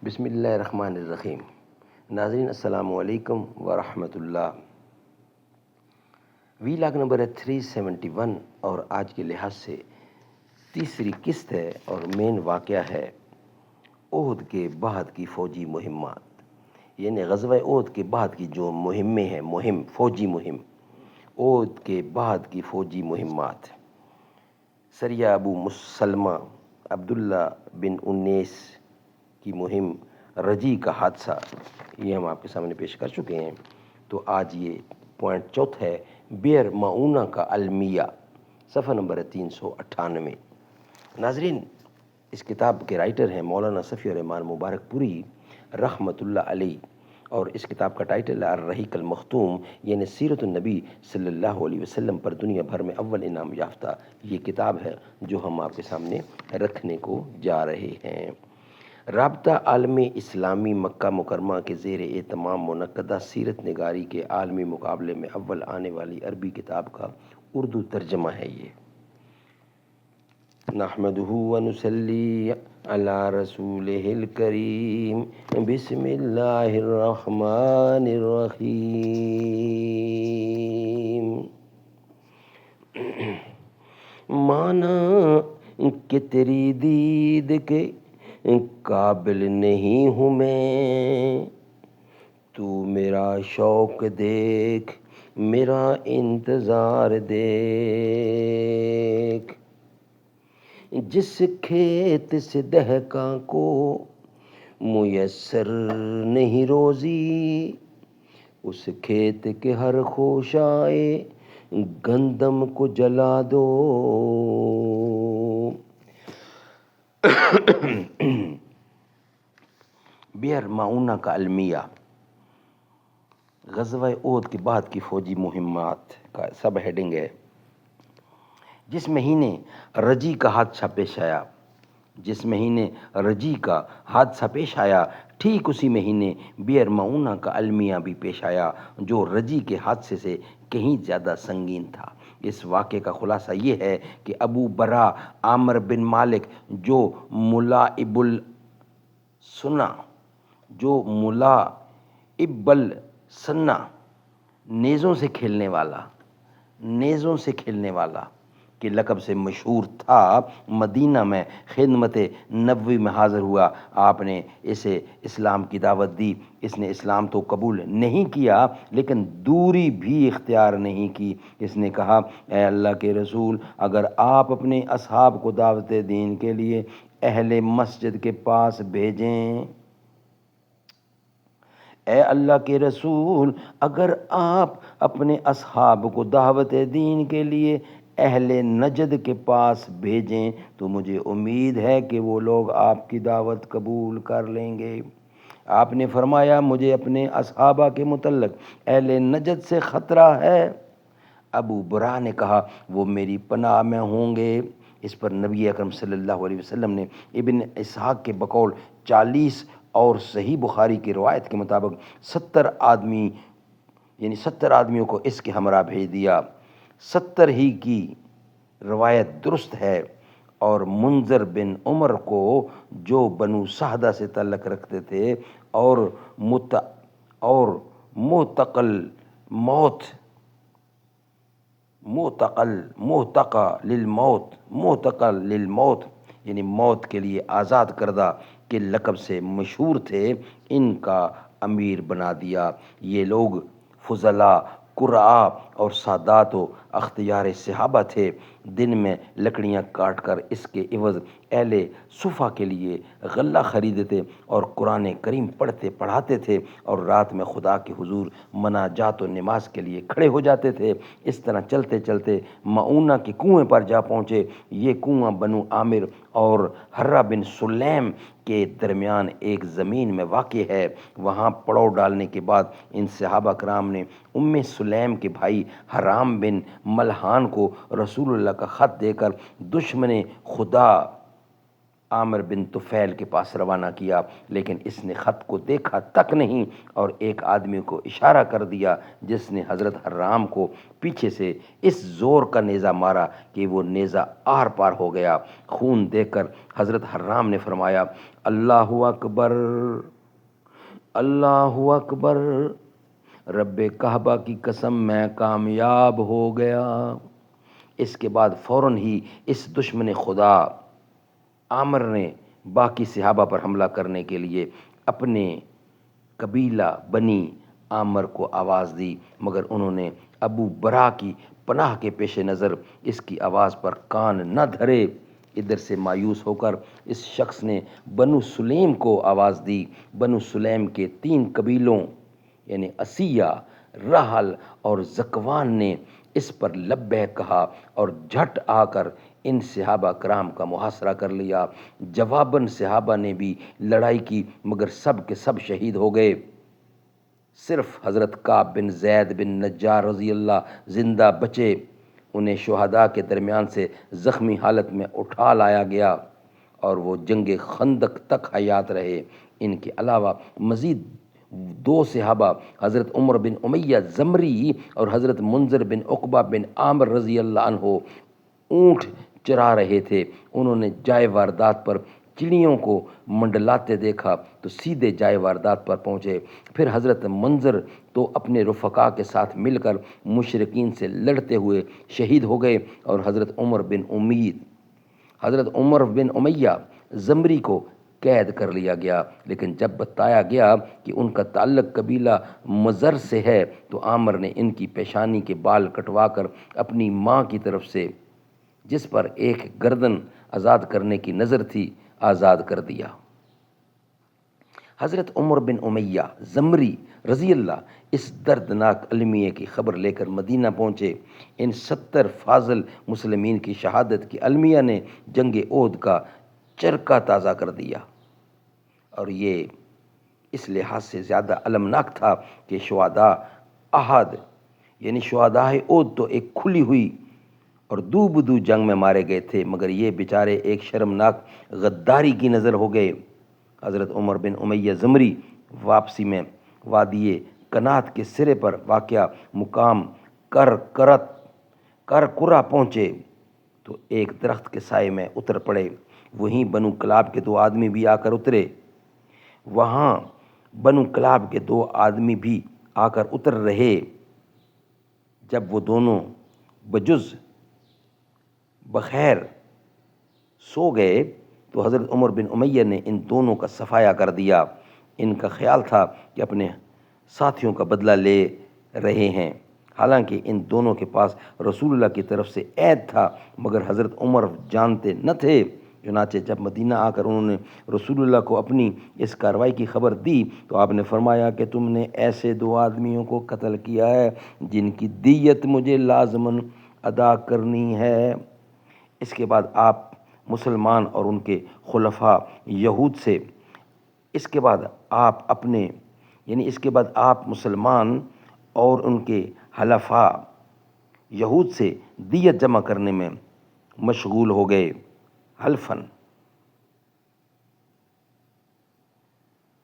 بسم اللہ الرحمن الرحیم۔ ناظرین السلام علیکم ورحمۃ اللہ۔ وی لاگ نمبر ہے 371 اور آج کے لحاظ سے تیسری قسط ہے اور مین واقعہ ہے احد کے بعد کی فوجی مہمات، یعنی غزوہ احد کے بعد کی جو مہمیں ہیں، فوجی مہم، احد کے بعد کی فوجی مہمات۔ سریہ ابو مسلمہ عبداللہ بن انیس کی مہم، رجی کا حادثہ، یہ ہم آپ کے سامنے پیش کر چکے ہیں۔ تو آج یہ پوائنٹ چوتھا ہے، بئر معونہ کا المیہ، صفحہ نمبر ہے 398۔ ناظرین، اس کتاب کے رائٹر ہیں مولانا صفی الرحمان مبارک پوری رحمۃ اللہ علیہ، اور اس کتاب کا ٹائٹل ہے الرحیق المختوم، یعنی سیرت النبی صلی اللہ علیہ وسلم پر دنیا بھر میں اول انعام یافتہ یہ کتاب ہے جو ہم آپ کے سامنے رکھنے کو جا رہے ہیں۔ رابطہ عالم اسلامی مکہ مکرمہ کے زیر اہتمام منعقدہ سیرت نگاری کے عالمی مقابلے میں اول آنے والی عربی کتاب کا اردو ترجمہ ہے یہ۔ نحمدہ ونصلی علی رسولہ الکریم، بسم اللہ الرحمن الرحیم۔ مانا کہ تیری دید کے قابل نہیں ہوں میں، تو میرا شوق دیکھ، میرا انتظار دیکھ۔ جس کھیت سے دہقاں کو میسر نہیں روزی، اس کھیت کے ہر خوشائے گندم کو جلا دو۔ بئر معونہ کا المیہ، غزوہ احد کے بعد کی فوجی مہمات کا سب ہیڈنگ ہے۔ جس مہینے رجی کا حادثہ پیش آیا، ٹھیک اسی مہینے بئر معونہ کا المیہ بھی پیش آیا، جو رجی کے حادثے سے کہیں زیادہ سنگین تھا۔ اس واقعے کا خلاصہ یہ ہے کہ ابو برا عامر بن مالک، جو ملاعب السنہ نیزوں سے کھیلنے والا کے لقب سے مشہور تھا، مدینہ میں خدمت نبوی میں حاضر ہوا۔ آپ نے اسے اسلام کی دعوت دی۔ اس نے اسلام تو قبول نہیں کیا لیکن دوری بھی اختیار نہیں کی۔ اس نے کہا، اے اللہ کے رسول، اگر آپ اپنے اصحاب کو دعوت دین کے لیے اہل مسجد کے پاس بھیجیں، اے اللہ کے رسول، اگر آپ اپنے اصحاب کو دعوت دین کے لیے اہل نجد کے پاس بھیجیں تو مجھے امید ہے کہ وہ لوگ آپ کی دعوت قبول کر لیں گے۔ آپ نے فرمایا، مجھے اپنے اصحابہ کے متعلق اہل نجد سے خطرہ ہے۔ ابو برا نے کہا، وہ میری پناہ میں ہوں گے۔ اس پر نبی اکرم صلی اللہ علیہ وسلم نے ابن اسحاق کے بقول 40 اور صحیح بخاری کی روایت کے مطابق 70 آدمیوں کو اس کے ہمراہ بھیج دیا۔ 70 ہی کی روایت درست ہے، اور منذر بن عمر کو، جو بنو سعدہ سے تعلق رکھتے تھے اور معتقل للموت یعنی موت کے لیے آزاد کردہ کے لقب سے مشہور تھے، ان کا امیر بنا دیا۔ یہ لوگ فضلاء، قراء اور سادات و اختیار صحابہ تھے۔ دن میں لکڑیاں کاٹ کر اس کے عوض اہل صفہ کے لیے غلہ خریدتے اور قرآن کریم پڑھاتے تھے، اور رات میں خدا کے حضور مناجات و نماز کے لیے کھڑے ہو جاتے تھے۔ اس طرح چلتے چلتے معونہ کے کنویں پر جا پہنچے۔ یہ کنواں بنو عامر اور حرہ بن سلیم کے درمیان ایک زمین میں واقع ہے۔ وہاں پڑاؤ ڈالنے کے بعد ان صحابہ کرام نے ام سلیم کے بھائی حرام بن ملحان کو رسول اللہ کا خط دے کر دشمن خدا عامر بن طفیل کے پاس روانہ کیا، لیکن اس نے خط کو دیکھا تک نہیں اور ایک آدمی کو اشارہ کر دیا جس نے حضرت حرام کو پیچھے سے اس زور کا نیزہ مارا کہ وہ نیزہ آر پار ہو گیا۔ خون دیکھ کر حضرت حرام نے فرمایا، اللہ اکبر، اللہ اکبر، رب کعبہ کی قسم میں کامیاب ہو گیا۔ اس کے بعد فوراً ہی اس دشمن خدا عامر نے باقی صحابہ پر حملہ کرنے کے لیے اپنے قبیلہ بنی عامر کو آواز دی، مگر انہوں نے ابو برا کی پناہ کے پیش نظر اس کی آواز پر کان نہ دھرے۔ ادھر سے مایوس ہو کر اس شخص نے بنو سلیم کو آواز دی۔ بنو سلیم کے 3 قبیلوں یعنی عصیہ، رحل اور زکوان نے اس پر لبیک کہا اور جھٹ آ کر ان صحابہ کرام کا محاصرہ کر لیا۔ جواباً صحابہ نے بھی لڑائی کی، مگر سب کے سب شہید ہو گئے۔ صرف حضرت کعب بن زید بن نجار رضی اللہ زندہ بچے۔ انہیں شہداء کے درمیان سے زخمی حالت میں اٹھا لایا گیا اور وہ جنگ خندق تک حیات رہے۔ ان کے علاوہ مزید 2 صحابہ حضرت عمر بن امیہ زمری اور حضرت منذر بن عقبہ بن عامر رضی اللہ عنہ اونٹ چرا رہے تھے۔ انہوں نے جائے واردات پر چڑیوں کو منڈلاتے دیکھا تو سیدھے جائے واردات پر پہنچے۔ پھر حضرت منذر تو اپنے رفقا کے ساتھ مل کر مشرکین سے لڑتے ہوئے شہید ہو گئے اور حضرت عمر بن امیہ زمری کو قید کر لیا گیا، لیکن جب بتایا گیا کہ ان کا تعلق قبیلہ مزر سے ہے تو عامر نے ان کی پیشانی کے بال کٹوا کر اپنی ماں کی طرف سے جس پر ایک گردن آزاد کرنے کی نظر تھی آزاد کر دیا۔ حضرت عمر بن امیہ زمری رضی اللہ اس دردناک المیے کی خبر لے کر مدینہ پہنچے۔ ان 70 فاضل مسلمین کی شہادت کی المیہ نے جنگ احد کا چرکا تازہ کر دیا، اور یہ اس لحاظ سے زیادہ المناک تھا کہ شہداء احد یعنی شہداء احد تو ایک کھلی ہوئی اور دو بدو جنگ میں مارے گئے تھے، مگر یہ بیچارے ایک شرمناک غداری کی نظر ہو گئے۔ حضرت عمر بن امیہ زمری واپسی میں وادی کنات کے سرے پر واقع مقام کرکرا پہنچے تو ایک درخت کے سائے میں اتر پڑے۔ وہیں بنو کلاب کے 2 آدمی بھی آ کر اتر رہے۔ جب وہ دونوں بجز بخیر سو گئے تو حضرت عمر بن امیہ نے ان دونوں کا صفایا کر دیا۔ ان کا خیال تھا کہ اپنے ساتھیوں کا بدلہ لے رہے ہیں، حالانکہ ان دونوں کے پاس رسول اللہ کی طرف سے عہد تھا، مگر حضرت عمر جانتے نہ تھے۔ چنانچہ جب مدینہ آ کر انہوں نے رسول اللہ کو اپنی اس کارروائی کی خبر دی تو آپ نے فرمایا کہ تم نے ایسے 2 آدمیوں کو قتل کیا ہے جن کی دیت مجھے لازماً ادا کرنی ہے۔ اس کے بعد آپ مسلمان اور ان کے خلفاء یہود سے اس کے بعد آپ مسلمان اور ان کے حلفاء یہود سے دیت جمع کرنے میں مشغول ہو گئے۔ حلفاً،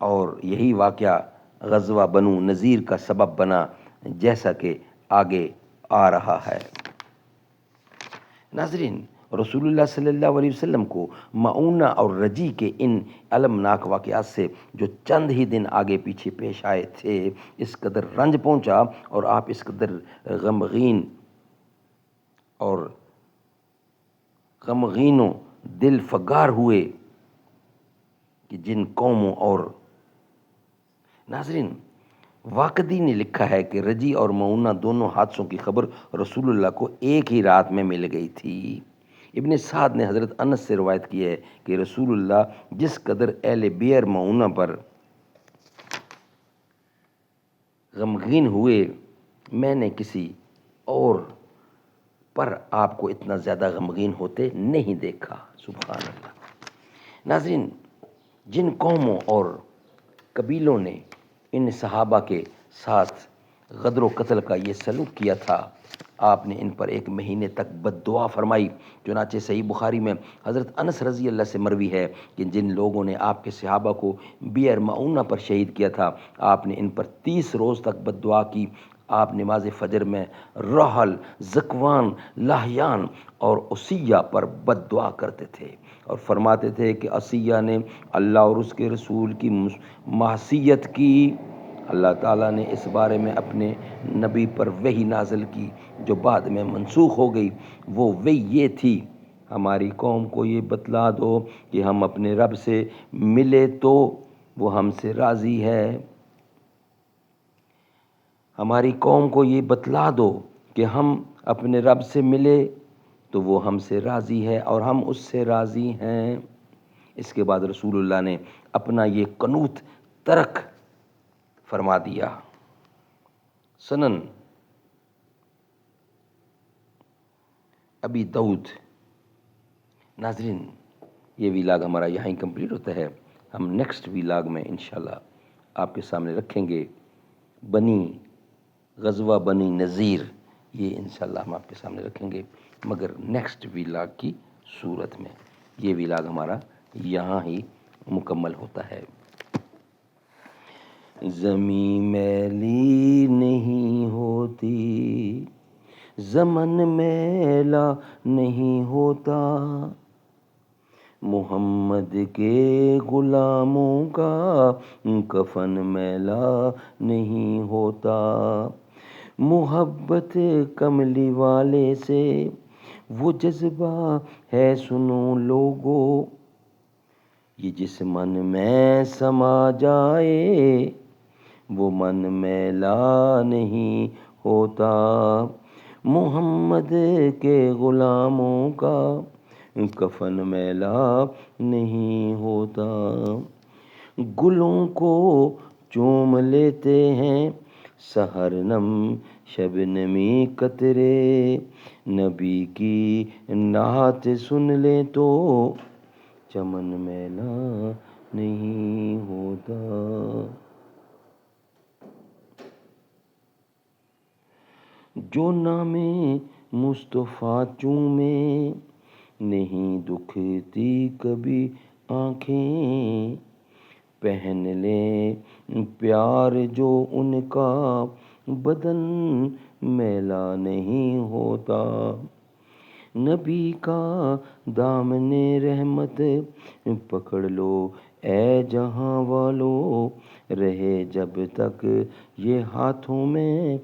اور یہی واقعہ غزوہ بنو نذیر کا سبب بنا، جیسا کہ آگے آ رہا ہے۔ ناظرین، رسول اللہ صلی اللہ علیہ وسلم کو معونہ اور رجی کے ان المناک واقعات سے جو چند ہی دن آگے پیچھے پیش آئے تھے، اس قدر رنج پہنچا اور آپ اس قدر غمگین و دل فگار ہوئے کہ جن قوموں اور ناظرین، واقدی نے لکھا ہے کہ رجی اور معونہ دونوں حادثوں کی خبر رسول اللہ کو ایک ہی رات میں مل گئی تھی۔ ابن سعد نے حضرت انس سے روایت کی ہے کہ رسول اللہ جس قدر اہل بئر معونہ پر غمگین ہوئے، میں نے کسی اور پر آپ کو اتنا زیادہ غمگین ہوتے نہیں دیکھا۔ سبحان اللہ۔ ناظرین، جن قوموں اور قبیلوں نے ان صحابہ کے ساتھ غدر و قتل کا یہ سلوک کیا تھا، آپ نے ان پر ایک مہینے تک بد دعا فرمائی۔ چنانچہ صحیح بخاری میں حضرت انس رضی اللہ سے مروی ہے کہ جن لوگوں نے آپ کے صحابہ کو بئر معونہ پر شہید کیا تھا، آپ نے ان پر 30 روز تک بد دعا کی۔ آپ نماز فجر میں رحل، زکوان، لاہیان اور عصیہ پر بد دعا کرتے تھے اور فرماتے تھے کہ عصیہ نے اللہ اور اس کے رسول کی معصیت کی۔ اللہ تعالیٰ نے اس بارے میں اپنے نبی پر وحی نازل کی جو بعد میں منسوخ ہو گئی۔ وہ وحی یہ تھی: ہماری قوم کو یہ بتلا دو کہ ہم اپنے رب سے ملے تو وہ ہم سے راضی ہے۔ ہماری قوم کو یہ بتلا دو کہ ہم اپنے رب سے ملے تو وہ ہم سے راضی ہے اور ہم اس سے راضی ہیں۔ اس کے بعد رسول اللہ نے اپنا یہ قنوت ترک فرما دیا۔ سنن ابی داؤد۔ ناظرین، یہ ویلاگ ہمارا یہاں ہی کمپلیٹ ہوتا ہے۔ ہم نیکسٹ ویلاگ میں انشاءاللہ آپ کے سامنے رکھیں گے غزوہ بنی نذیر۔ یہ انشاءاللہ ہم آپ کے سامنے رکھیں گے، مگر نیکسٹ ویلاگ کی صورت میں۔ یہ ویلاگ ہمارا یہاں ہی مکمل ہوتا ہے۔ زمیں میلی نہیں ہوتی، زمن میلا نہیں ہوتا، محمد کے غلاموں کا کفن میلا نہیں ہوتا، محبت کملی والے سے وہ جذبہ ہے سنو لوگو، یہ جس من میں سما جائے وہ من میلا نہیں ہوتا، محمد کے غلاموں کا کفن میلا نہیں ہوتا، گلوں کو چوم لیتے ہیں سحر نم شبنمی قطرے، نبی کی نعت سن لے تو چمن میلا نہیں ہوتا۔ جو نام مصطفیٰ چومے نہیں دکھتی کبھی آنکھیں، پہن لیں پیار جو ان کا بدن میلا نہیں ہوتا، نبی کا دامن رحمت پکڑ لو اے جہاں والو، رہے جب تک یہ ہاتھوں میں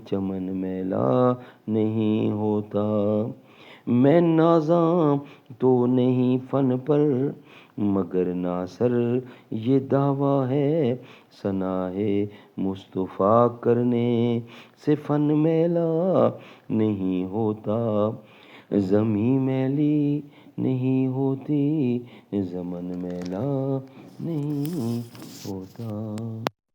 چمن میلا نہیں ہوتا، میں نازاں تو نہیں فن پر مگر ناصر یہ دعویٰ ہے، ثنائے مصطفیٰ کرنے سے فن میلا نہیں ہوتا، زمیں میلی نہیں ہوتی، زمن میلا نہیں ہوتا۔